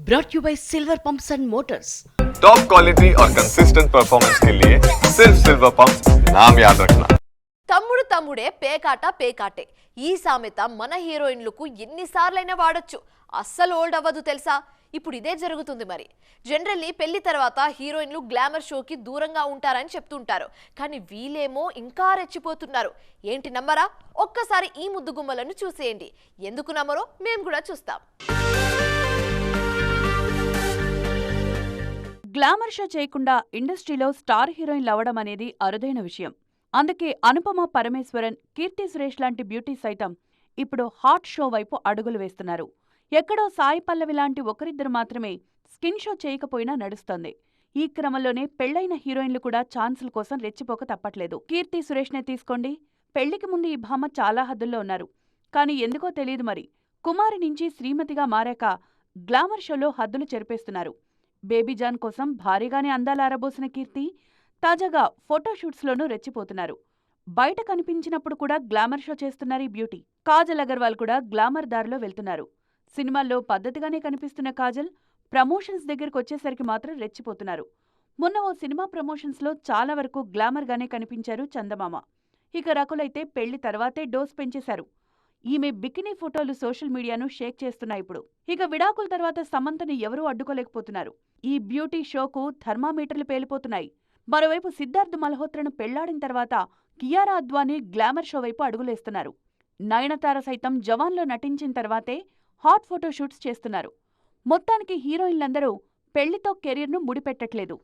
brought you by Silver Pumps and Motors. Top quality और consistent performance के लिए सिर्फ सिल्वर पंप्स नाम याद रखना. తమ్ముడు తమ్ముడే పేకాట పేకాటే ఈ సామెత మన హీరోయిన్లకు ఎన్నిసార్లైనా వాడొచ్చు, అస్సలు ఓల్డ్ అవ్వదు తెలుసా. ఇప్పుడు ఇదే జరుగుతుంది. మరి జనరల్లీ పెళ్లి తర్వాత హీరోయిన్లు గ్లామర్ షోకి దూరంగా ఉంటారని చెప్తుంటారు, కానీ వీళ్ళేమో ఇంకా రెచ్చిపోతున్నారు. ఏంటి నమ్మరా? ఒక్కసారి ఈ ముద్దుగుమ్మలను చూసేయండి. ఎందుకు నమ్మరో మేము కూడా చూస్తాం. గ్లామర్ షో చేయకుండా ఇండస్ట్రీలో స్టార్ హీరోయిన్లు అవ్వడం అనేది అరుదైన విషయం. అందుకే అనుపమ పరమేశ్వరన్, కీర్తి సురేష్ లాంటి బ్యూటీ సైతం ఇప్పుడు హాట్ షో వైపు అడుగులు వేస్తున్నారు. ఎక్కడో సాయి పల్లవి లాంటి ఒకరిద్దరు మాత్రమే స్కిన్ షో చేయకపోయినా నడుస్తోంది. ఈ క్రమంలోనే పెళ్లైన హీరోయిన్లు కూడా ఛాన్సుల కోసం రెచ్చిపోక తప్పట్లేదు. కీర్తి సురేష్నే తీసుకోండి. పెళ్లికి ముందు ఈ భామ చాలా హద్దుల్లో ఉన్నారు. కానీ ఎందుకో తెలియదు మరి, కుమారి నుంచి శ్రీమతిగా మారాక గ్లామర్ షోలో హద్దులు చెరిపేస్తున్నారు. బేబీజాన్ కోసం భారీగానే అందాలు ఆరబోసిన కీర్తి తాజాగా ఫోటోషూట్స్లోనూ రెచ్చిపోతున్నారు. బయట కనిపించినప్పుడు కూడా గ్లామర్ షో చేస్తున్నారు ఈ బ్యూటీ. కాజల్ అగర్వాల్ కూడా గ్లామర్ దారిలో వెళ్తున్నారు. సినిమాల్లో పద్ధతిగానే కనిపిస్తున్న కాజల్ ప్రమోషన్స్ దగ్గరకు వచ్చేసరికి మాత్రం రెచ్చిపోతున్నారు. మొన్న ఓ సినిమా ప్రమోషన్స్లో చాలా వరకు గ్లామర్గానే కనిపించారు చందమామ. ఇక రకులైతే పెళ్లి తర్వాతే డోస్ పెంచేశారు. ఈమె బికినీ ఫోటోలు సోషల్ మీడియాను షేక్ చేస్తున్నాయి ఇప్పుడు. ఇక విడాకుల తర్వాత సమంతను ఎవరూ అడ్డుకోలేకపోతున్నారు. ఈ బ్యూటీ షోకు థర్మామీటర్లు పేలిపోతున్నాయి. మరోవైపు సిద్ధార్థ్ మల్హోత్రను పెళ్లాడిన తర్వాత కియారా అద్వానీ గ్లామర్ షో వైపు అడుగులేస్తున్నారు. నయనతార సైతం జవాన్లో నటించిన తర్వాతే హాట్ ఫోటోషూట్స్ చేస్తున్నారు. మొత్తానికి హీరోయిన్లందరూ పెళ్లితో కెరీర్ను ముడిపెట్టట్లేదు.